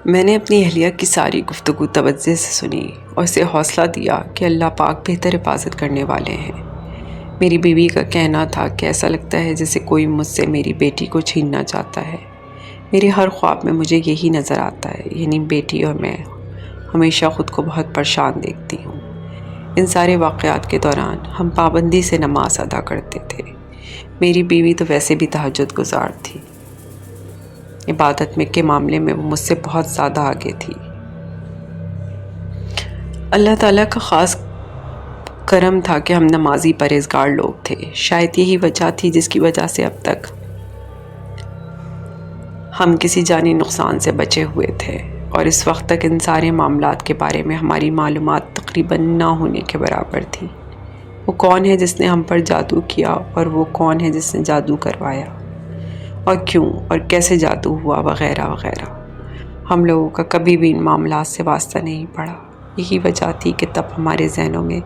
میں نے اپنی اہلیہ کی ساری گفتگو توجہ سے سنی اور اسے حوصلہ دیا کہ اللہ پاک بہتر حفاظت کرنے والے ہیں۔ میری بیوی کا کہنا تھا کہ ایسا لگتا ہے جیسے کوئی مجھ سے میری بیٹی کو چھیننا چاہتا ہے۔ میرے ہر خواب میں مجھے یہی نظر آتا ہے، یعنی بیٹی اور میں ہمیشہ خود کو بہت پریشان دیکھتی ہوں۔ ان سارے واقعات کے دوران ہم پابندی سے نماز ادا کرتے تھے۔ میری بیوی تو ویسے بھی تہجد گزار تھی، عبادت کے معاملے میں وہ مجھ سے بہت زیادہ آگے تھی۔ اللہ تعالیٰ کا خاص کرم تھا کہ ہم نمازی پرہیزگار لوگ تھے۔ شاید یہی وجہ تھی جس کی وجہ سے اب تک ہم کسی جانی نقصان سے بچے ہوئے تھے، اور اس وقت تک ان سارے معاملات کے بارے میں ہماری معلومات تقریباً نہ ہونے کے برابر تھی۔ وہ کون ہے جس نے ہم پر جادو کیا، اور وہ کون ہے جس نے جادو کروایا، اور کیوں اور کیسے جادو ہوا، وغیرہ وغیرہ۔ ہم لوگوں کا کبھی بھی ان معاملات سے واسطہ نہیں پڑا۔ یہی وجہ تھی کہ تب ہمارے ذہنوں میں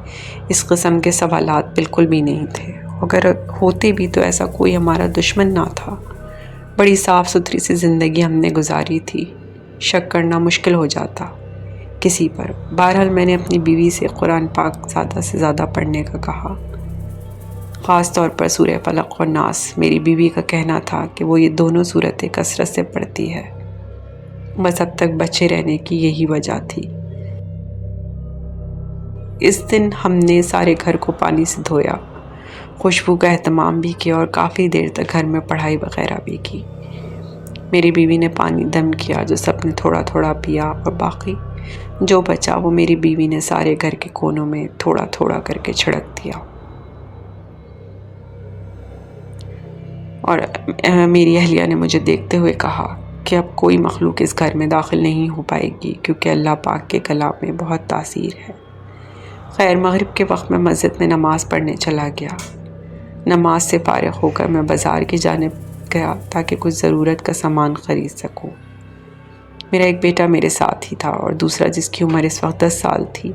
اس قسم کے سوالات بالکل بھی نہیں تھے۔ اگر ہوتے بھی تو ایسا کوئی ہمارا دشمن نہ تھا۔ بڑی صاف ستھری سی زندگی ہم نے گزاری تھی، شک کرنا مشکل ہو جاتا کسی پر۔ بہرحال میں نے اپنی بیوی سے قرآن پاک زیادہ سے زیادہ پڑھنے کا کہا، خاص طور پر سورہ فلق اور ناس۔ میری بیوی کا کہنا تھا کہ وہ یہ دونوں صورتیں کثرت سے پڑھتی ہے، بس اب تک بچے رہنے کی یہی وجہ تھی۔ اس دن ہم نے سارے گھر کو پانی سے دھویا، خوشبو کا اہتمام بھی کیا اور کافی دیر تک گھر میں پڑھائی وغیرہ بھی کی۔ میری بیوی نے پانی دم کیا جو سب نے تھوڑا تھوڑا پیا، اور باقی جو بچا وہ میری بیوی نے سارے گھر کے کونوں میں تھوڑا تھوڑا کر کے چھڑک دیا۔ اور میری اہلیہ نے مجھے دیکھتے ہوئے کہا کہ اب کوئی مخلوق اس گھر میں داخل نہیں ہو پائے گی، کیونکہ اللہ پاک کے کلام میں بہت تاثیر ہے۔ خیر، مغرب کے وقت میں مسجد میں نماز پڑھنے چلا گیا۔ نماز سے فارغ ہو کر میں بازار کی جانب گیا تاکہ کچھ ضرورت کا سامان خرید سکوں۔ میرا ایک بیٹا میرے ساتھ ہی تھا، اور دوسرا جس کی عمر اس وقت 10 سال تھی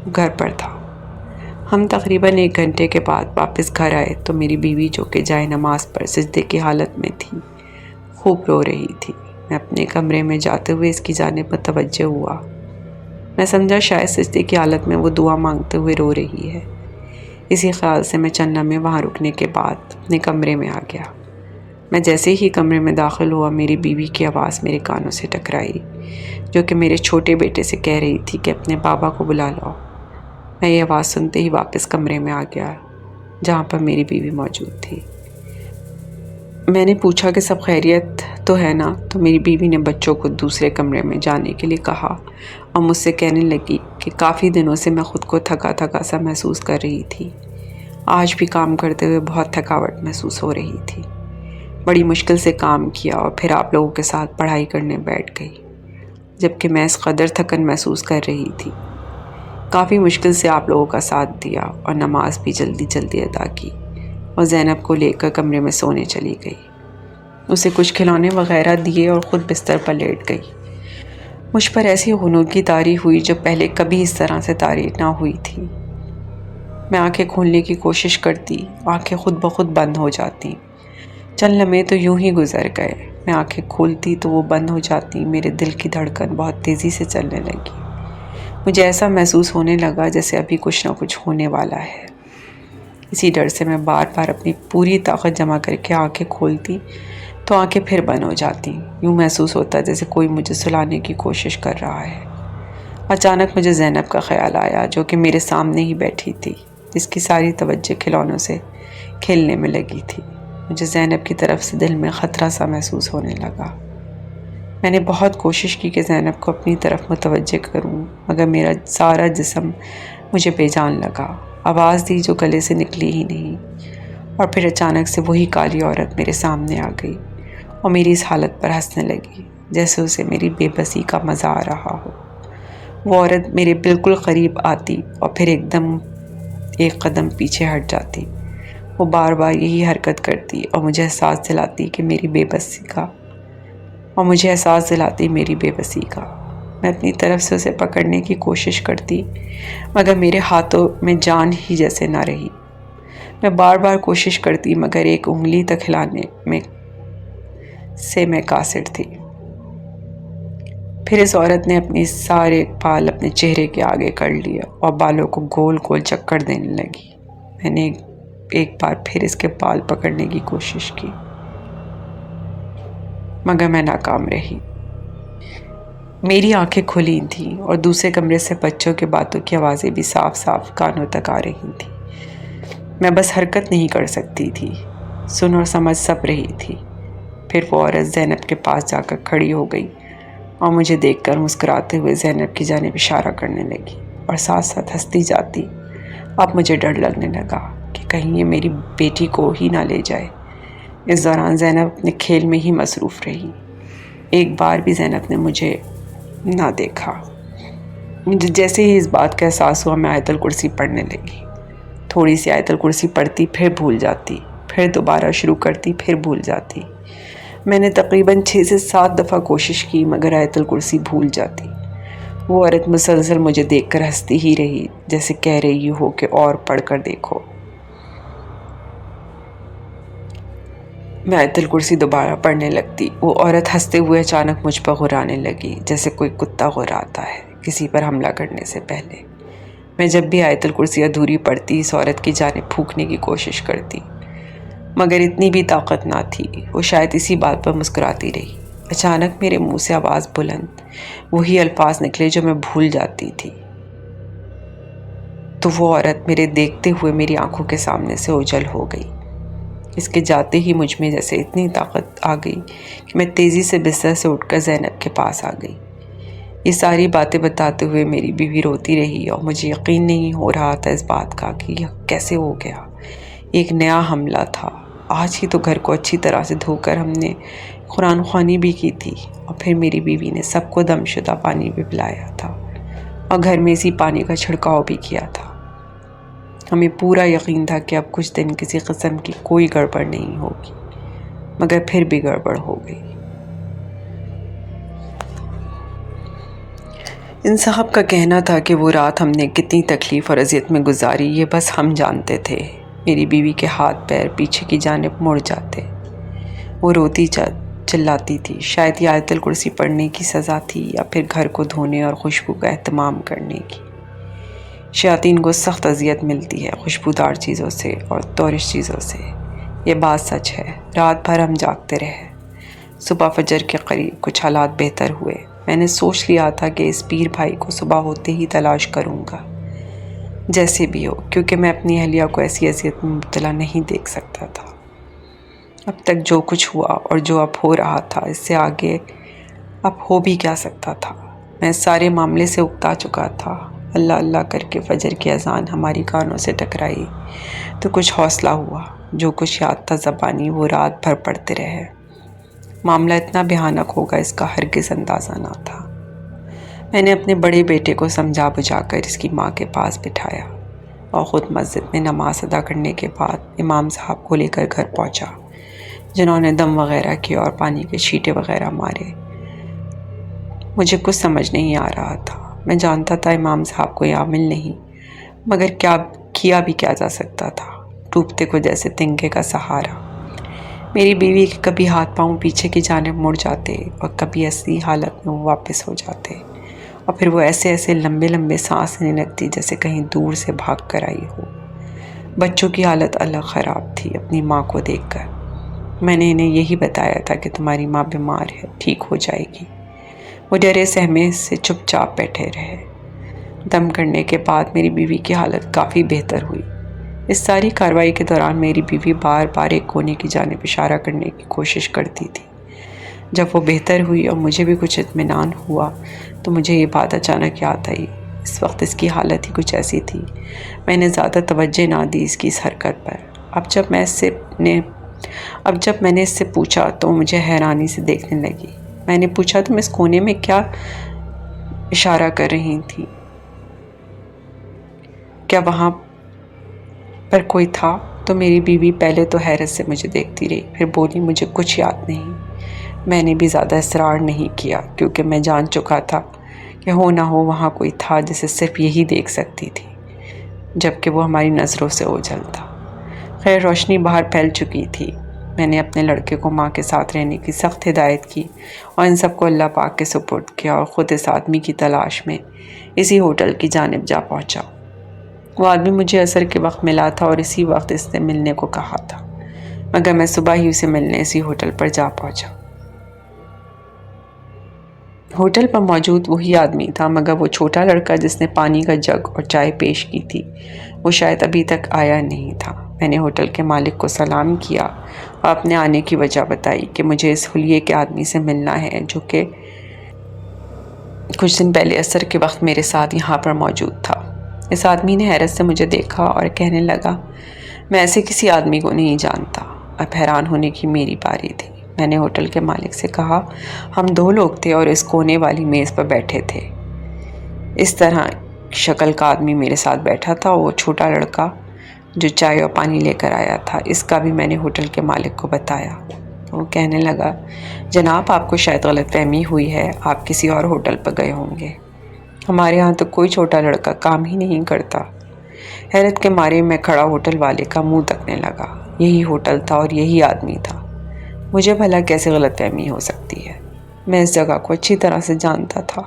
وہ گھر پر تھا۔ ہم تقریباً 1 گھنٹے کے بعد واپس گھر آئے تو میری بیوی، جو کہ جائے نماز پر سجدے کی حالت میں تھی، خوب رو رہی تھی۔ میں اپنے کمرے میں جاتے ہوئے اس کی جانب متوجہ ہوا۔ میں سمجھا شاید سجدے کی حالت میں وہ دعا مانگتے ہوئے رو رہی ہے۔ اسی خیال سے میں چند لمحے وہاں رکنے کے بعد اپنے کمرے میں آ گیا۔ میں جیسے ہی کمرے میں داخل ہوا، میری بیوی کی آواز میرے کانوں سے ٹکرائی، جو کہ میرے چھوٹے بیٹے سے کہہ رہی تھی کہ اپنے بابا کو بلا لاؤ۔ میں یہ آواز سنتے ہی واپس کمرے میں آ گیا جہاں پر میری بیوی موجود تھی۔ میں نے پوچھا کہ سب خیریت تو ہے نا؟ تو میری بیوی نے بچوں کو دوسرے کمرے میں جانے کے لیے کہا اور مجھ سے کہنے لگی کہ کافی دنوں سے میں خود کو تھکا تھکا سا محسوس کر رہی تھی۔ آج بھی کام کرتے ہوئے بہت تھکاوٹ محسوس ہو رہی تھی۔ بڑی مشکل سے کام کیا اور پھر آپ لوگوں کے ساتھ پڑھائی کرنے بیٹھ گئی، جبکہ میں اس قدر تھکن محسوس کر رہی تھی۔ کافی مشکل سے آپ لوگوں کا ساتھ دیا اور نماز بھی جلدی جلدی ادا کی، اور زینب کو لے کر کمرے میں سونے چلی گئی۔ اسے کچھ کھلونے وغیرہ دیے اور خود بستر پر لیٹ گئی۔ مجھ پر ایسی خنودگی طاری ہوئی جو پہلے کبھی اس طرح سے طاری نہ ہوئی تھی۔ میں آنکھیں کھولنے کی کوشش کرتی، آنکھیں خود بخود بند ہو جاتی۔ چند لمحے تو یوں ہی گزر گئے۔ میں آنکھیں کھولتی تو وہ بند ہو جاتی۔ میرے دل کی دھڑکن بہت تیزی سے چلنے لگی۔ مجھے ایسا محسوس ہونے لگا جیسے ابھی کچھ نہ کچھ ہونے والا ہے۔ اسی ڈر سے میں بار بار اپنی پوری طاقت جمع کر کے آنکھیں کھولتی تو آنکھیں پھر بند ہو جاتی۔ یوں محسوس ہوتا جیسے کوئی مجھے سلانے کی کوشش کر رہا ہے۔ اچانک مجھے زینب کا خیال آیا، جو کہ میرے سامنے ہی بیٹھی تھی، جس کی ساری توجہ کھلونوں سے کھیلنے میں لگی تھی۔ مجھے زینب کی طرف سے دل میں خطرہ سا محسوس ہونے لگا۔ میں نے بہت کوشش کی کہ زینب کو اپنی طرف متوجہ کروں، مگر میرا سارا جسم مجھے بے جان لگا۔ آواز دی جو گلے سے نکلی ہی نہیں، اور پھر اچانک سے وہی کالی عورت میرے سامنے آ گئی اور میری اس حالت پر ہنسنے لگی جیسے اسے میری بے بسی کا مزہ آ رہا ہو۔ وہ عورت میرے بالکل قریب آتی اور پھر ایک قدم پیچھے ہٹ جاتی۔ وہ بار بار یہی حرکت کرتی اور مجھے احساس دلاتی میری بے بسی کا۔ میں اپنی طرف سے اسے پکڑنے کی کوشش کرتی، مگر میرے ہاتھوں میں جان ہی جیسے نہ رہی۔ میں بار بار کوشش کرتی، مگر ایک انگلی تک ہلانے سے میں قاصر تھی۔ پھر اس عورت نے اپنے سارے بال اپنے چہرے کے آگے کر لیا اور بالوں کو گول گول چکر دینے لگی۔ میں نے ایک بار پھر اس کے بال پکڑنے کی کوشش کی، مگر میں ناکام رہی۔ میری آنکھیں کھلی تھیں اور دوسرے کمرے سے بچوں کے باتوں کی آوازیں بھی صاف صاف کانوں تک آ رہی تھیں۔ میں بس حرکت نہیں کر سکتی تھی، سن اور سمجھ سب رہی تھی۔ پھر وہ عورت زینب کے پاس جا کر کھڑی ہو گئی اور مجھے دیکھ کر مسکراتے ہوئے زینب کی جانب اشارہ کرنے لگی اور ساتھ ساتھ ہنستی جاتی۔ اب مجھے ڈر لگنے لگا کہ کہیں یہ میری بیٹی کو ہی نہ لے جائے۔ اس دوران زینب اپنے کھیل میں ہی مصروف رہی۔ ایک بار بھی زینب نے مجھے نہ دیکھا۔ مجھے جیسے ہی اس بات کا احساس ہوا میں آیت الکرسی پڑھنے لگی۔ تھوڑی سی آیت الکرسی پڑھتی، پھر بھول جاتی، پھر دوبارہ شروع کرتی، پھر بھول جاتی۔ میں نے تقریباً 6 سے 7 دفعہ کوشش کی مگر آیت الکرسی بھول جاتی۔ وہ عورت مسلسل مجھے دیکھ کر ہنستی ہی رہی، جیسے کہہ رہی ہو کہ اور پڑھ کر دیکھو۔ میں آیت الکرسی دوبارہ پڑھنے لگتی۔ وہ عورت ہنستے ہوئے اچانک مجھ پر غرانے لگی، جیسے کوئی کتا غراتا ہے کسی پر حملہ کرنے سے پہلے۔ میں جب بھی آیت الکرسی ادھوری پڑھتی اس عورت کی جانب پھونکنے کی کوشش کرتی، مگر اتنی بھی طاقت نہ تھی۔ وہ شاید اسی بات پر مسکراتی رہی۔ اچانک میرے منہ سے آواز بلند، وہی الفاظ نکلے جو میں بھول جاتی تھی۔ تو وہ عورت میرے دیکھتے ہوئے میری آنکھوں کے سامنے سے اوجھل ہو گئی۔ اس کے جاتے ہی مجھ میں جیسے اتنی طاقت آ گئی کہ میں تیزی سے بستر سے اٹھ کر زینب کے پاس آ گئی۔ یہ ساری باتیں بتاتے ہوئے میری بیوی روتی رہی اور مجھے یقین نہیں ہو رہا تھا اس بات کا کہ یہ کیسے ہو گیا۔ ایک نیا حملہ تھا۔ آج ہی تو گھر کو اچھی طرح سے دھو کر ہم نے قرآن خوانی بھی کی تھی اور پھر میری بیوی نے سب کو دم شدہ پانی بھی پلایا تھا اور گھر میں اسی پانی کا چھڑکاؤ بھی کیا تھا۔ ہمیں پورا یقین تھا کہ اب کچھ دن کسی قسم کی کوئی گڑبڑ نہیں ہوگی، مگر پھر بھی گڑبڑ ہو گئی۔ ان صاحب کا کہنا تھا کہ وہ رات ہم نے کتنی تکلیف اور اذیت میں گزاری یہ بس ہم جانتے تھے۔ میری بیوی کے ہاتھ پیر پیچھے کی جانب مڑ جاتے، وہ روتی چلاتی تھی۔ شاید یہ آیت الکرسی پڑھنے کی سزا تھی یا پھر گھر کو دھونے اور خوشبو کا اہتمام کرنے کی۔ شیاطین کو سخت اذیت ملتی ہے خوشبودار چیزوں سے اور طورش چیزوں سے، یہ بات سچ ہے۔ رات بھر ہم جاگتے رہے۔ صبح فجر کے قریب کچھ حالات بہتر ہوئے۔ میں نے سوچ لیا تھا کہ اس پیر بھائی کو صبح ہوتے ہی تلاش کروں گا، جیسے بھی ہو، کیونکہ میں اپنی اہلیہ کو ایسی اذیت میں مبتلا نہیں دیکھ سکتا تھا۔ اب تک جو کچھ ہوا اور جو اب ہو رہا تھا، اس سے آگے اب ہو بھی کیا سکتا تھا۔ میں سارے معاملے سے اکتا چکا تھا۔ اللہ اللہ کر کے فجر کی اذان ہماری کانوں سے ٹکرائی تو کچھ حوصلہ ہوا۔ جو کچھ یاد تھا زبانی وہ رات بھر پڑھتے رہے۔ معاملہ اتنا بھیانک ہوگا اس کا ہرگز اندازہ نہ تھا۔ میں نے اپنے بڑے بیٹے کو سمجھا بجھا کر اس کی ماں کے پاس بٹھایا اور خود مسجد میں نماز ادا کرنے کے بعد امام صاحب کو لے کر گھر پہنچا، جنہوں نے دم وغیرہ کیا اور پانی کے چھینٹے وغیرہ مارے۔ مجھے کچھ سمجھ نہیں آ رہا تھا۔ میں جانتا تھا امام صاحب کوئی عامل نہیں، مگر کیا بھی کیا جا سکتا تھا، ڈوبتے کو جیسے تنکے کا سہارا۔ میری بیوی کے کبھی ہاتھ پاؤں پیچھے کی جانب مڑ جاتے اور کبھی اصلی حالت میں وہ واپس ہو جاتے، اور پھر وہ ایسے لمبے لمبے سانس لینے لگتی جیسے کہیں دور سے بھاگ کر آئی ہو۔ بچوں کی حالت الگ خراب تھی اپنی ماں کو دیکھ کر۔ میں نے انہیں یہی بتایا تھا کہ تمہاری ماں بیمار ہے، ٹھیک ہو جائے گی۔ وہ ڈرے سہمے سے چپ چاپ بیٹھے رہے۔ دم کرنے کے بعد میری بیوی کی حالت کافی بہتر ہوئی۔ اس ساری کارروائی کے دوران میری بیوی بار بار ایک کونے کی جانب اشارہ کرنے کی کوشش کرتی تھی۔ جب وہ بہتر ہوئی اور مجھے بھی کچھ اطمینان ہوا تو مجھے یہ بات اچانک یاد آئی۔ اس وقت اس کی حالت ہی کچھ ایسی تھی۔ میں نے زیادہ توجہ نہ دی اس کی اس حرکت پر۔ اب جب میں نے اس سے پوچھا تو مجھے حیرانی سے دیکھنے لگی۔ میں نے پوچھا تم اس کونے میں کیا اشارہ کر رہی تھی؟ کیا وہاں پر کوئی تھا؟ تو میری بیوی پہلے تو حیرت سے مجھے دیکھتی رہی، پھر بولی مجھے کچھ یاد نہیں۔ میں نے بھی زیادہ اصرار نہیں کیا کیونکہ میں جان چکا تھا کہ ہو نہ ہو وہاں کوئی تھا جسے صرف یہی دیکھ سکتی تھی، جبکہ وہ ہماری نظروں سے اوجھل تھا۔ خیر روشنی باہر پھیل چکی تھی۔ میں نے اپنے لڑکے کو ماں کے ساتھ رہنے کی سخت ہدایت کی اور ان سب کو اللہ پاک کے سپرد کیا اور خود اس آدمی کی تلاش میں اسی ہوٹل کی جانب جا پہنچا۔ وہ آدمی مجھے عصر کے وقت ملا تھا اور اسی وقت اس نے ملنے کو کہا تھا، مگر میں صبح ہی اسے ملنے اسی ہوٹل پر جا پہنچا۔ ہوٹل پر موجود وہی آدمی تھا، مگر وہ چھوٹا لڑکا جس نے پانی کا جگ اور چائے پیش کی تھی وہ شاید ابھی تک آیا نہیں تھا۔ میں نے ہوٹل کے مالک کو سلام کیا اور اپنے آنے کی وجہ بتائی کہ مجھے اس حلیے کے آدمی سے ملنا ہے جو کہ کچھ دن پہلے عصر کے وقت میرے ساتھ یہاں پر موجود تھا۔ اس آدمی نے حیرت سے مجھے دیکھا اور کہنے لگا، میں ایسے کسی آدمی کو نہیں جانتا۔ اب حیران ہونے کی میری باری تھی۔ میں نے ہوٹل کے مالک سے کہا، ہم 2 لوگ تھے اور اس کونے والی میز پر بیٹھے تھے۔ اس طرح شکل کا آدمی میرے ساتھ بیٹھا تھا، وہ چھوٹا لڑکا جو چائے اور پانی لے کر آیا تھا، اس کا بھی میں نے ہوٹل کے مالک کو بتایا۔ وہ کہنے لگا، جناب آپ کو شاید غلط فہمی ہوئی ہے، آپ کسی اور ہوٹل پر گئے ہوں گے، ہمارے ہاں تو کوئی چھوٹا لڑکا کام ہی نہیں کرتا۔ حیرت کے مارے میں کھڑا ہوٹل والے کا منہ تکنے لگا۔ یہی ہوٹل تھا اور یہی آدمی تھا۔ مجھے بھلا کیسے غلط فہمی ہو سکتی ہے؟ میں اس جگہ کو اچھی طرح سے جانتا تھا۔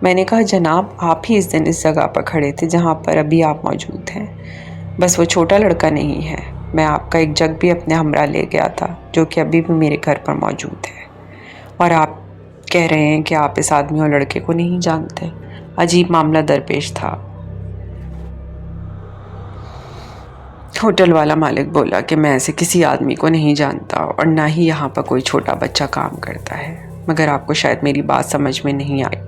میں نے کہا، جناب آپ ہی اس دن اس جگہ پر کھڑے تھے جہاں پر ابھی آپ موجود ہیں، بس وہ چھوٹا لڑکا نہیں ہے۔ میں آپ کا ایک جگ بھی اپنے ہمراہ لے گیا تھا جو کہ ابھی بھی میرے گھر پر موجود ہے، اور آپ کہہ رہے ہیں کہ آپ اس آدمی اور لڑکے کو نہیں جانتے۔ عجیب معاملہ درپیش تھا۔ ہوٹل والا مالک بولا کہ میں ایسے کسی آدمی کو نہیں جانتا اور نہ ہی یہاں پر کوئی چھوٹا بچہ کام کرتا ہے، مگر آپ کو شاید میری بات سمجھ میں نہیں آئی۔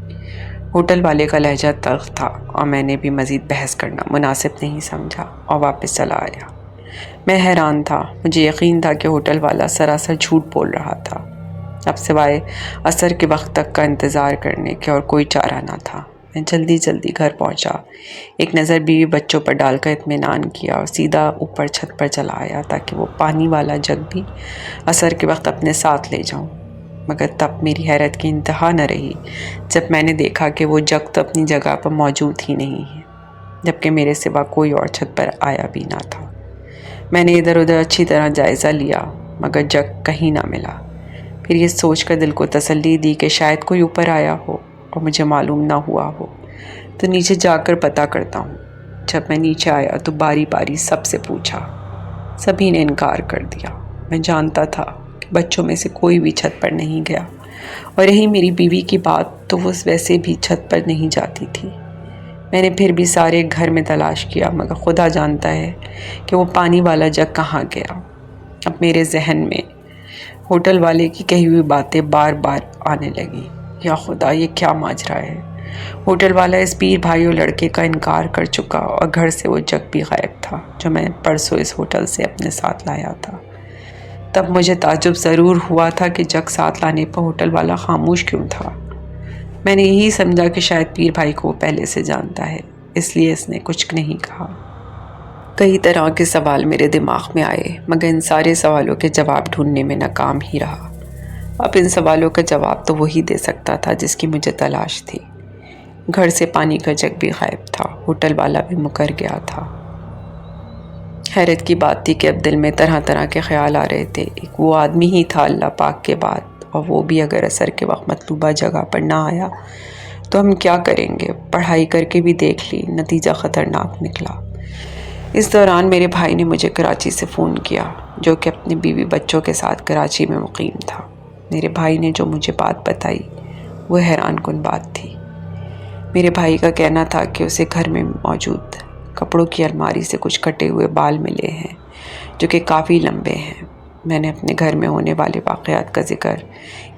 ہوٹل والے کا لہجہ تلخ تھا اور میں نے بھی مزید بحث کرنا مناسب نہیں سمجھا اور واپس چلا آیا۔ میں حیران تھا، مجھے یقین تھا کہ ہوٹل والا سراسر جھوٹ بول رہا تھا۔ اب سوائے عصر کے وقت تک کا انتظار کرنے کے اور کوئی چارہ نہ تھا۔ میں جلدی گھر پہنچا، ایک نظر بیوی بچوں پر ڈال کر اطمینان کیا اور سیدھا اوپر چھت پر چلا آیا تاکہ وہ پانی والا جگ بھی عصر کے وقت اپنے ساتھ لے جاؤں۔ مگر تب میری حیرت کی انتہا نہ رہی جب میں نے دیکھا کہ وہ جگ تو اپنی جگہ پر موجود ہی نہیں ہے، جبکہ میرے سوا کوئی اور چھت پر آیا بھی نہ تھا۔ میں نے ادھر ادھر اچھی طرح جائزہ لیا، مگر جگ کہیں نہ ملا۔ پھر یہ سوچ کر دل کو تسلی دی کہ شاید کوئی اوپر آیا ہو اور مجھے معلوم نہ ہوا ہو، تو نیچے جا کر پتہ کرتا ہوں۔ جب میں نیچے آیا تو باری باری سب سے پوچھا، سبھی نے انکار کر دیا۔ میں جانتا تھا کہ بچوں میں سے کوئی بھی چھت پر نہیں گیا، اور رہی میری بیوی کی بات تو وہ ویسے بھی چھت پر نہیں جاتی تھی۔ میں نے پھر بھی سارے گھر میں تلاش کیا، مگر خدا جانتا ہے کہ وہ پانی والا جگ کہاں گیا۔ اب میرے ذہن میں ہوٹل والے کی کہی ہوئی باتیں بار بار آنے لگی۔ یا خدا، یہ کیا ماجرا ہے؟ ہوٹل والا اس پیر بھائی اور لڑکے کا انکار کر چکا اور گھر سے وہ جگ بھی غائب تھا جو میں پرسوں اس ہوٹل سے اپنے ساتھ لایا تھا۔ تب مجھے تعجب ضرور ہوا تھا کہ جگ ساتھ لانے پر ہوٹل والا خاموش کیوں تھا۔ میں نے یہی سمجھا کہ شاید پیر بھائی کو پہلے سے جانتا ہے، اس لیے اس نے کچھ نہیں کہا۔ کئی طرح کے سوال میرے دماغ میں آئے، مگر ان سارے سوالوں کے جواب ڈھونڈنے میں ناکام ہی رہا۔ اب ان سوالوں کا جواب تو وہی دے سکتا تھا جس کی مجھے تلاش تھی۔ گھر سے پانی کا جگ بھی غائب تھا، ہوٹل والا بھی مکر گیا تھا۔ حیرت کی بات تھی کہ اب دل میں طرح طرح کے خیال آ رہے تھے۔ ایک وہ آدمی ہی تھا اللہ پاک کے بعد، اور وہ بھی اگر عصر کے وقت مطلوبہ جگہ پر نہ آیا تو ہم کیا کریں گے؟ پڑھائی کر کے بھی دیکھ لی، نتیجہ خطرناک نکلا۔ اس دوران میرے بھائی نے مجھے کراچی سے فون کیا، جو کہ اپنی بیوی بچوں کے ساتھ کراچی میں مقیم تھا۔ میرے بھائی نے جو مجھے بات بتائی وہ حیران کن بات تھی۔ میرے بھائی کا کہنا تھا کہ اسے گھر میں موجود کپڑوں کی الماری سے کچھ کٹے ہوئے بال ملے ہیں جو کہ کافی لمبے ہیں۔ میں نے اپنے گھر میں ہونے والے واقعات کا ذکر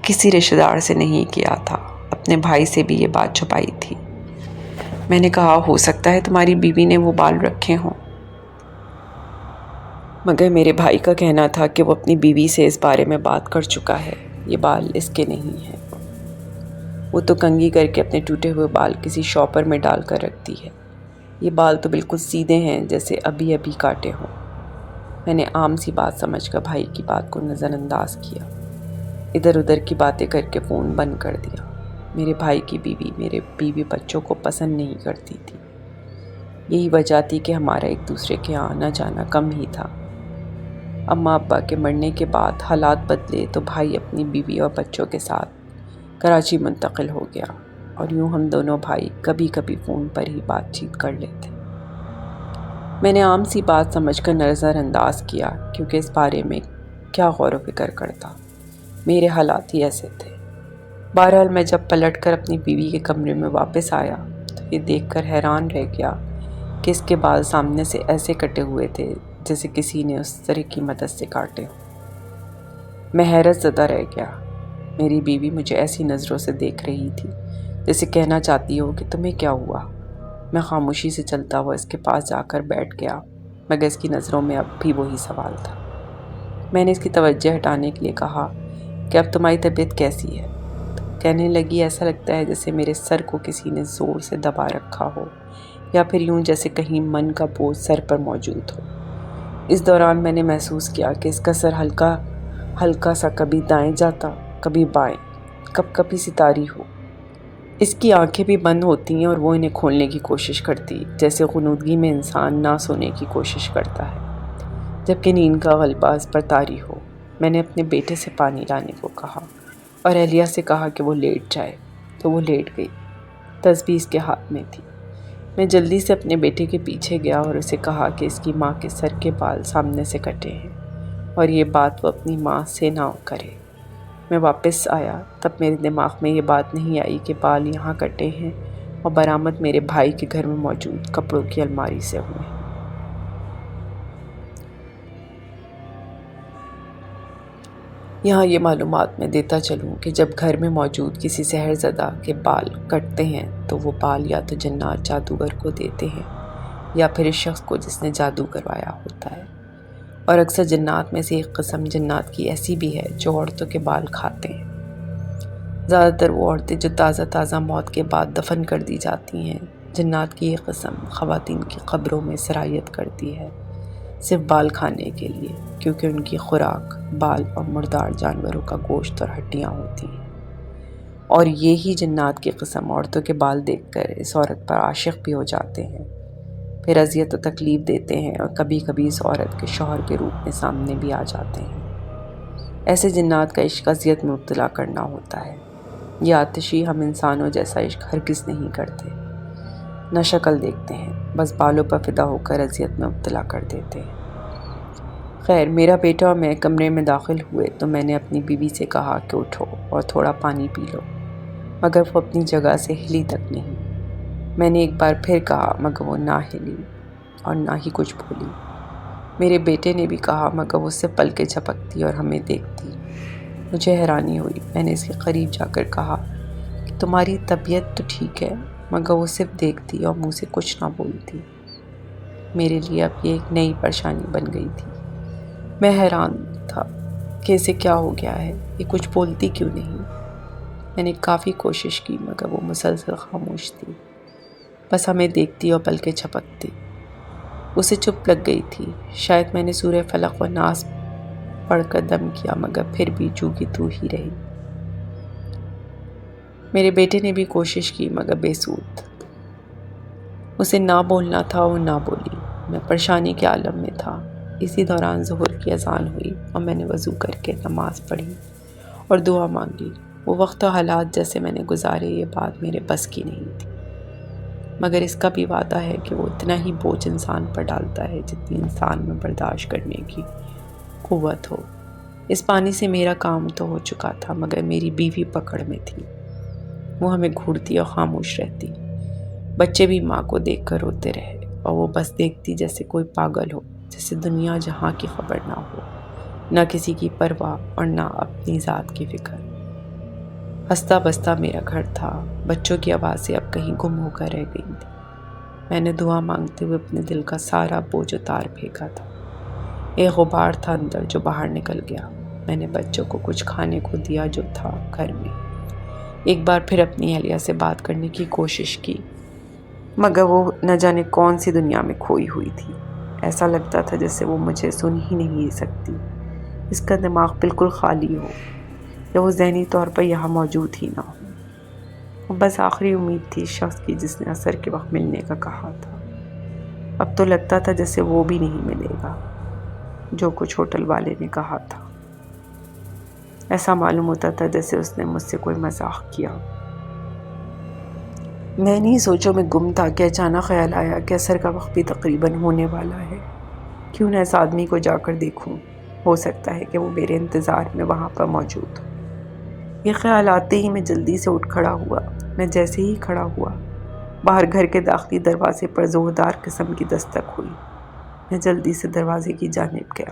کسی رشتہ دار سے نہیں کیا تھا، اپنے بھائی سے بھی یہ بات چھپائی تھی۔ میں نے کہا، ہو سکتا ہے تمہاری بیوی نے وہ بال رکھے ہوں، مگر میرے بھائی کا کہنا تھا کہ وہ اپنی بیوی سے اس بارے میں بات کر چکا ہے، یہ بال اس کے نہیں ہیں۔ وہ تو کنگھی کر کے اپنے ٹوٹے ہوئے بال کسی شاپر میں ڈال کر رکھتی ہے، یہ بال تو بالکل سیدھے ہیں جیسے ابھی ابھی کاٹے ہوں۔ میں نے عام سی بات سمجھ کر بھائی کی بات کو نظر انداز کیا، ادھر ادھر کی باتیں کر کے فون بند کر دیا۔ میرے بھائی کی بیوی میرے بیوی بچوں کو پسند نہیں کرتی تھی، یہی وجہ تھی کہ ہمارا ایک دوسرے کے آنا جانا کم ہی تھا۔ اماں ابا کے مرنے کے بعد حالات بدلے تو بھائی اپنی بیوی اور بچوں کے ساتھ کراچی منتقل ہو گیا، اور یوں ہم دونوں بھائی کبھی کبھی فون پر ہی بات چیت کر لیتے۔ میں نے عام سی بات سمجھ کر نظر انداز کیا، کیونکہ اس بارے میں کیا غور و فکر کرتا، میرے حالات ہی ایسے تھے۔ بہرحال میں جب پلٹ کر اپنی بیوی کے کمرے میں واپس آیا تو یہ دیکھ کر حیران رہ گیا کہ اس کے بال سامنے سے ایسے کٹے ہوئے تھے جیسے کسی نے اس طرح کی مدد سے کاٹے ہوں۔ میں حیرت زدہ رہ گیا۔ میری بیوی مجھے ایسی نظروں سے دیکھ رہی تھی جیسے کہنا چاہتی ہو کہ تمہیں کیا ہوا۔ میں خاموشی سے چلتا ہوا اس کے پاس جا کر بیٹھ گیا، مگر اس کی نظروں میں اب بھی وہی سوال تھا۔ میں نے اس کی توجہ ہٹانے کے لیے کہا کہ اب تمہاری طبیعت کیسی ہے؟ تو کہنے لگی ایسا لگتا ہے جیسے میرے سر کو کسی نے زور سے دبا رکھا ہو، یا پھر یوں جیسے کہیں من کا بوجھ سر پر موجود ہو۔ اس دوران میں نے محسوس کیا کہ اس کا سر ہلکا ہلکا سا کبھی دائیں جاتا، کبھی بائیں، کب کبھی ستاری ہو۔ اس کی آنکھیں بھی بند ہوتی ہیں اور وہ انہیں کھولنے کی کوشش کرتی، جیسے غنودگی میں انسان نہ سونے کی کوشش کرتا ہے جبکہ نیند کا غلبہ اس پر طاری ہو۔ میں نے اپنے بیٹے سے پانی لانے کو کہا اور اہلیہ سے کہا کہ وہ لیٹ جائے، تو وہ لیٹ گئی۔ تسبیح اس کے ہاتھ میں تھی۔ میں جلدی سے اپنے بیٹے کے پیچھے گیا اور اسے کہا کہ اس کی ماں کے سر کے بال سامنے سے کٹے ہیں اور یہ بات وہ اپنی ماں سے نہ کرے۔ میں واپس آیا تب میرے دماغ میں یہ بات نہیں آئی کہ بال یہاں کٹے ہیں اور برآمد میرے بھائی کے گھر میں موجود کپڑوں کی الماری سے ہوئے۔ یہاں یہ معلومات میں دیتا چلوں کہ جب گھر میں موجود کسی سحر زدہ کے بال کٹتے ہیں تو وہ بال یا تو جنات جادوگر کو دیتے ہیں یا پھر اس شخص کو جس نے جادو کروایا ہوتا ہے، اور اکثر جنات میں سے ایک قسم جنات کی ایسی بھی ہے جو عورتوں کے بال کھاتے ہیں۔ زیادہ تر وہ عورتیں جو تازہ موت کے بعد دفن کر دی جاتی ہیں، جنات کی یہ قسم خواتین کی قبروں میں سرایت کرتی ہے، صرف بال کھانے کے لیے، کیونکہ ان کی خوراک بال اور مردار جانوروں کا گوشت اور ہڈیاں ہوتی ہیں۔ اور یہی جنات کی قسم عورتوں کے بال دیکھ کر اس عورت پر عاشق بھی ہو جاتے ہیں، پھر اذیت و تکلیف دیتے ہیں اور کبھی کبھی اس عورت کے شوہر کے روپ میں سامنے بھی آ جاتے ہیں۔ ایسے جنات کا عشق اذیت میں مبتلا کرنا ہوتا ہے۔ یہ آتشی ہم انسانوں جیسا عشق ہرگز نہیں کرتے، نہ شکل دیکھتے ہیں، بس بالوں پر فدا ہو کر اذیت میں مبتلا کر دیتے ہیں۔ خیر، میرا بیٹا اور میں کمرے میں داخل ہوئے تو میں نے اپنی بیوی سے کہا کہ اٹھو اور تھوڑا پانی پی لو، مگر وہ اپنی جگہ سے ہلی تک نہیں۔ میں نے ایک بار پھر کہا مگر وہ نہ ہلی اور نہ ہی کچھ بولی۔ میرے بیٹے نے بھی کہا مگر وہ صرف پلکیں جھپکتی اور ہمیں دیکھتی۔ مجھے حیرانی ہوئی۔ میں نے اس کے قریب جا کر کہا کہ تمہاری طبیعت تو ٹھیک ہے، مگر وہ صرف دیکھتی اور منہ سے کچھ نہ بولتی۔ میرے لیے اب یہ ایک نئی پریشانی بن گئی تھی۔ میں حیران تھا کہ اسے کیا ہو گیا ہے، یہ کچھ بولتی کیوں نہیں۔ میں نے کافی کوشش کی مگر وہ مسلسل خاموش تھی، بس ہمیں دیکھتی اور پلکیں جھپکتی۔ اسے چپ لگ گئی تھی۔ شاید میں نے سورہ فلق و ناس پڑھ کر دم کیا مگر پھر بھی جو کی تو ہی رہی۔ میرے بیٹے نے بھی کوشش کی مگر بے سود۔ اسے نہ بولنا تھا اور نہ بولی۔ میں پریشانی کے عالم میں تھا۔ اسی دوران ظہر کی اذان ہوئی اور میں نے وضو کر کے نماز پڑھی اور دعا مانگی۔ وہ وقت و حالات جیسے میں نے گزارے یہ بات میرے بس کی نہیں تھی، مگر اس کا بھی وعدہ ہے کہ وہ اتنا ہی بوجھ انسان پر ڈالتا ہے جتنی انسان میں برداشت کرنے کی قوت ہو۔ اس پانی سے میرا کام تو ہو چکا تھا مگر میری بیوی پکڑ میں تھی۔ وہ ہمیں گھورتی اور خاموش رہتی۔ بچے بھی ماں کو دیکھ کر روتے رہے اور وہ بس دیکھتی جیسے کوئی پاگل ہو، جیسے دنیا جہاں کی خبر نہ ہو، نہ کسی کی پرواہ اور نہ اپنی ذات کی فکر۔ ہنستا بستا میرا گھر تھا۔ بچوں کی آوازیں اب کہیں گم ہو کر رہ گئی تھیں۔ میں نے دعا مانگتے ہوئے اپنے دل کا سارا بوجھ اتار پھینکا تھا۔ ایک غبار تھا اندر جو باہر نکل گیا۔ میں نے بچوں کو کچھ کھانے کو دیا جو تھا گھر میں۔ ایک بار پھر اپنی اہلیہ سے بات کرنے کی کوشش کی مگر وہ نہ جانے کون سی دنیا میں کھوئی ہوئی تھی۔ ایسا لگتا تھا جیسے وہ مجھے سن ہی نہیں سکتی، اس کا دماغ بالکل خالی ہو یا وہ ذہنی طور پر یہاں موجود ہی نہ ہو۔ وہ بس آخری امید تھی شخص کی جس نے عصر کے وقت ملنے کا کہا تھا۔ اب تو لگتا تھا جیسے وہ بھی نہیں ملے گا۔ جو کچھ ہوٹل والے نے کہا تھا۔ ایسا معلوم ہوتا تھا جیسے اس نے مجھ سے کوئی مذاق کیا۔ میں نہیں سوچوں میں گم تھا کہ اچانک خیال آیا کہ عصر کا وقت بھی تقریباً ہونے والا ہے، کیوں نہ اس آدمی کو جا کر دیکھوں، ہو سکتا ہے کہ وہ میرے انتظار میں وہاں پر موجود ہو۔ یہ خیال آتے ہی میں جلدی سے اٹھ کھڑا ہوا۔ میں جیسے ہی کھڑا ہوا، باہر گھر کے داخلی دروازے پر زوردار قسم کی دستک ہوئی۔ میں جلدی سے دروازے کی جانب گیا۔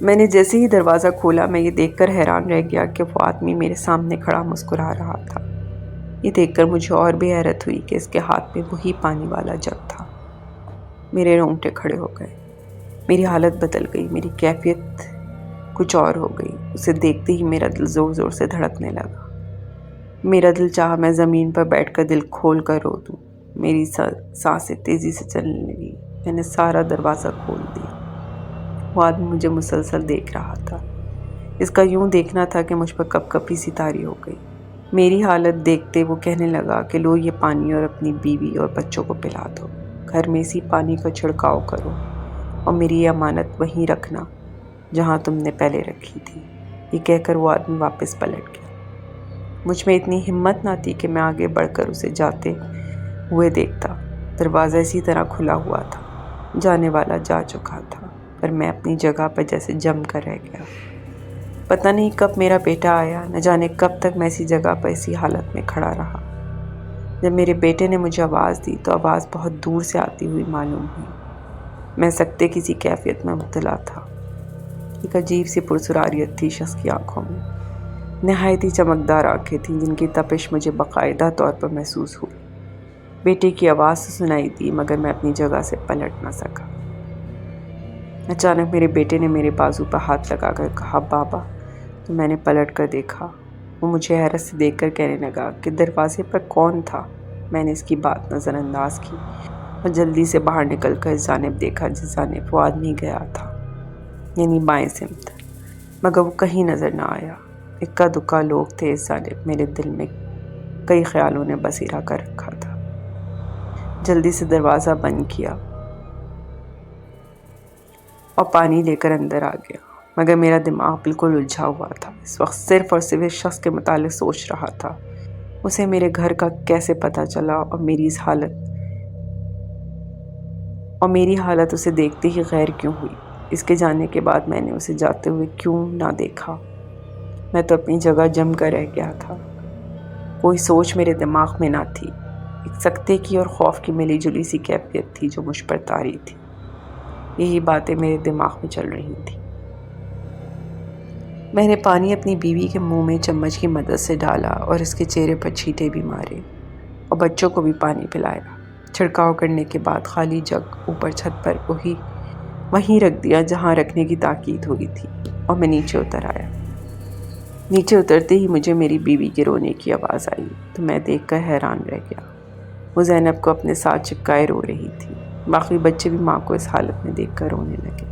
میں نے جیسے ہی دروازہ کھولا، میں یہ دیکھ کر حیران رہ گیا کہ وہ آدمی میرے سامنے کھڑا مسکرا رہا تھا۔ یہ دیکھ کر مجھے اور بھی حیرت ہوئی کہ اس کے ہاتھ میں وہی پانی والا جگ تھا۔ میرے رونگٹے کھڑے ہو گئے، میری حالت بدل گئی، میری کیفیت کچھ اور ہو گئی۔ اسے دیکھتے ہی میرا دل زور زور سے دھڑکنے لگا۔ میرا دل چاہا میں زمین پر بیٹھ کر دل کھول کر رو دوں۔ میری سانسیں تیزی سے چلنے لگی۔ میں نے سارا دروازہ کھول دیا۔ وہ آدمی مجھے مسلسل دیکھ رہا تھا۔ اس کا یوں دیکھنا تھا کہ مجھ پر کپ کپی سی طاری ہو گئی۔ میری حالت دیکھتے وہ کہنے لگا کہ لو یہ پانی اور اپنی بیوی اور بچوں کو پلا دو، گھر میں اسی پانی کا چھڑکاؤ کرو اور میری یہ امانت وہیں رکھنا جہاں تم نے پہلے رکھی تھی۔ یہ کہہ کر وہ آدمی واپس پلٹ گیا۔ مجھ میں اتنی ہمت نہ تھی کہ میں آگے بڑھ کر اسے جاتے ہوئے دیکھتا۔ دروازہ اسی طرح کھلا ہوا تھا، جانے والا جا چکا تھا، پر میں اپنی جگہ پر جیسے جم کر رہ گیا۔ پتہ نہیں کب میرا بیٹا آیا، نہ جانے کب تک میں اسی جگہ پر اسی حالت میں کھڑا رہا۔ جب میرے بیٹے نے مجھے آواز دی تو آواز بہت دور سے آتی ہوئی معلوم ہوئی۔ میں سکتے کسی کیفیت میں مبتلا تھا۔ ایک عجیب سی پرسراریت تھی شخص کی آنکھوں میں، نہایت ہی چمکدار آنکھیں تھیں جن کی تپش مجھے باقاعدہ طور پر محسوس ہوئی۔ بیٹے کی آواز تو سنائی دی مگر میں اپنی جگہ سے پلٹ نہ سکا۔ اچانک میرے بیٹے نے میرے بازو پر ہاتھ لگا کر کہا، بابا۔ تو میں نے پلٹ کر دیکھا۔ وہ مجھے حیرت سے دیکھ کر کہنے لگا کہ دروازے پر کون تھا؟ میں نے اس کی بات نظر انداز کی اور جلدی سے باہر نکل کر اس جانب دیکھا جس جانب وہ آدمی گیا تھا، یعنی بائیں سمت، مگر وہ کہیں نظر نہ آیا۔ اکا دکا لوگ تھے اس جانب۔ میرے دل میں کئی خیالوں نے بسیرا کر رکھا تھا۔ جلدی سے دروازہ بند کیا اور پانی لے کر اندر آ گیا، مگر میرا دماغ بالکل الجھا ہوا تھا۔ اس وقت صرف اور صرف اس شخص کے متعلق سوچ رہا تھا۔ اسے میرے گھر کا کیسے پتہ چلا اور میری حالت اسے دیکھتے ہی غیر کیوں ہوئی؟ اس کے جانے کے بعد میں نے اسے جاتے ہوئے کیوں نہ دیکھا؟ میں تو اپنی جگہ جم کر رہ گیا تھا۔ کوئی سوچ میرے دماغ میں نہ تھی۔ ایک سکتے کی اور خوف کی ملی جلی سی کیفیت تھی جو مجھ پر طاری تھی۔ یہی باتیں میرے دماغ میں چل رہی تھیں۔ میں نے پانی اپنی بیوی کے منہ میں چمچ کی مدد سے ڈالا اور اس کے چہرے پر چھینٹے بھی مارے اور بچوں کو بھی پانی پلایا۔ چھڑکاؤ کرنے کے بعد خالی جگ اوپر چھت پر وہیں رکھ دیا جہاں رکھنے کی تاکید ہوئی تھی اور میں نیچے اتر آیا۔ نیچے اترتے ہی مجھے میری بیوی کے رونے کی آواز آئی تو میں دیکھ کر حیران رہ گیا۔ وہ زینب کو اپنے ساتھ چپکائے رو رہی تھی۔ باقی بچے بھی ماں کو اس حالت میں دیکھ کر رونے لگے۔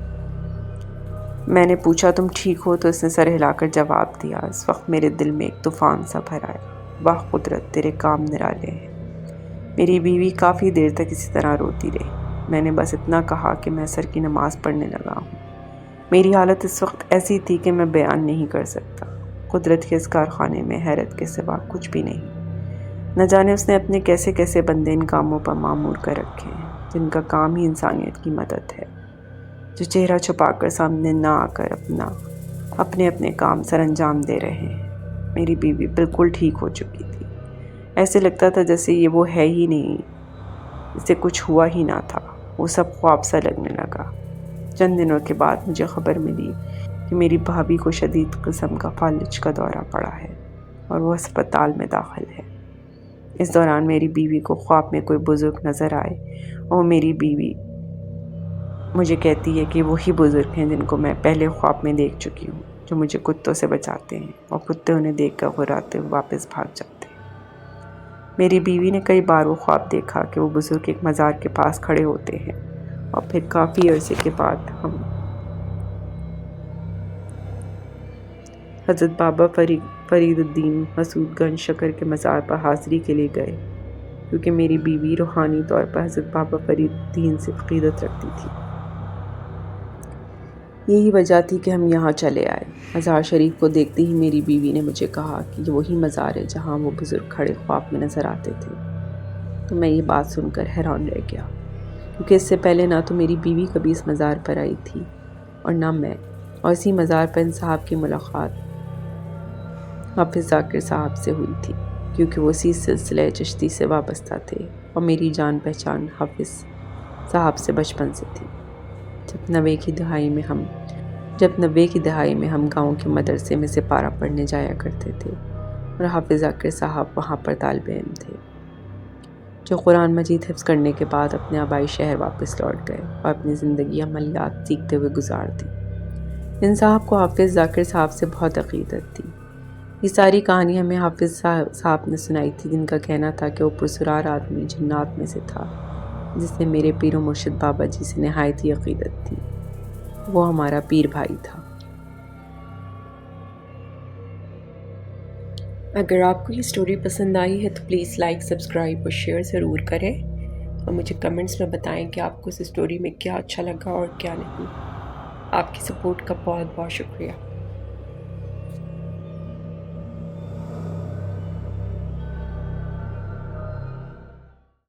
میں نے پوچھا، تم ٹھیک ہو؟ تو اس نے سر ہلا کر جواب دیا۔ اس وقت میرے دل میں ایک طوفان سا بھر آیا۔ واہ قدرت، تیرے کام نرالے ہیں۔ میری بیوی کافی دیر تک اسی طرح روتی رہی۔ میں نے بس اتنا کہا کہ میں عصر کی نماز پڑھنے لگا ہوں۔ میری حالت اس وقت ایسی تھی کہ میں بیان نہیں کر سکتا۔ قدرت کے اس کارخانے میں حیرت کے سوا کچھ بھی نہیں۔ نہ جانے اس نے اپنے کیسے کیسے بندے ان کاموں پر معمور کر رکھے ہیں جن کا کام ہی انسانیت کی مدد ہے، جو چہرہ چھپا کر سامنے نہ آ کر اپنے کام سر انجام دے رہے ہیں۔ میری بیوی بالکل ٹھیک ہو چکی تھی۔ ایسے لگتا تھا جیسے یہ وہ ہے ہی نہیں، اسے کچھ ہوا ہی نہ تھا۔ وہ سب خواب سا لگنے لگا۔ چند دنوں کے بعد مجھے خبر ملی کہ میری بھابھی کو شدید قسم کا فالج کا دورہ پڑا ہے اور وہ ہسپتال میں داخل ہے۔ اس دوران میری بیوی کو خواب میں کوئی بزرگ نظر آئے اور میری بیوی مجھے کہتی ہے کہ وہی بزرگ ہیں جن کو میں پہلے خواب میں دیکھ چکی ہوں، جو مجھے کتوں سے بچاتے ہیں اور کتے انہیں دیکھ کر غراتے ہوئے واپس بھاگ جاتے ہیں۔ میری بیوی نے کئی بار وہ خواب دیکھا کہ وہ بزرگ ایک مزار کے پاس کھڑے ہوتے ہیں اور پھر کافی عرصے کے بعد ہم حضرت بابا فرید الدین مسعود گنج شکر کے مزار پر حاضری کے لیے گئے، کیونکہ میری بیوی روحانی طور پر حضرت بابا فرید الدین سے عقیدت رکھتی تھی۔ یہی وجہ تھی کہ ہم یہاں چلے آئے۔ مزار شریف کو دیکھتے ہی میری بیوی نے مجھے کہا کہ یہ وہی مزار ہے جہاں وہ بزرگ کھڑے خواب میں نظر آتے تھے۔ تو میں یہ بات سن کر حیران رہ گیا، کیونکہ اس سے پہلے نہ تو میری بیوی کبھی اس مزار پر آئی تھی اور نہ میں، اور اسی مزار پر ان صاحب کی ملاقات حافظ ذاکر صاحب سے ہوئی تھی، کیونکہ وہ اسی سلسلہ چشتی سے وابستہ تھے اور میری جان پہچان حافظ صاحب سے بچپن سے تھی۔ جب نوے کی دہائی میں ہم گاؤں کے مدرسے میں سپارہ پڑھنے جایا کرتے تھے اور حافظ ذاکر صاحب وہاں پر طالب علم تھے، جو قرآن مجید حفظ کرنے کے بعد اپنے آبائی شہر واپس لوٹ گئے اور اپنی زندگی عملیات سیکھتے ہوئے گزار دی۔ ان صاحب کو حافظ ذاکر صاحب سے بہت عقیدت تھی۔ یہ ساری کہانی ہمیں حافظ صاحب نے سنائی تھی، جن کا کہنا تھا کہ وہ پرسرار آدمی جنات میں سے تھا، جس سے میرے پیر و مرشد بابا جی سے نہایت ہی عقیدت تھی۔ وہ ہمارا پیر بھائی تھا۔ اگر آپ کو یہ سٹوری پسند آئی ہے تو پلیز لائک، سبسکرائب اور شیئر ضرور کریں، اور مجھے کمنٹس میں بتائیں کہ آپ کو اس سٹوری میں کیا اچھا لگا اور کیا نہیں۔ آپ کی سپورٹ کا بہت بہت شکریہ۔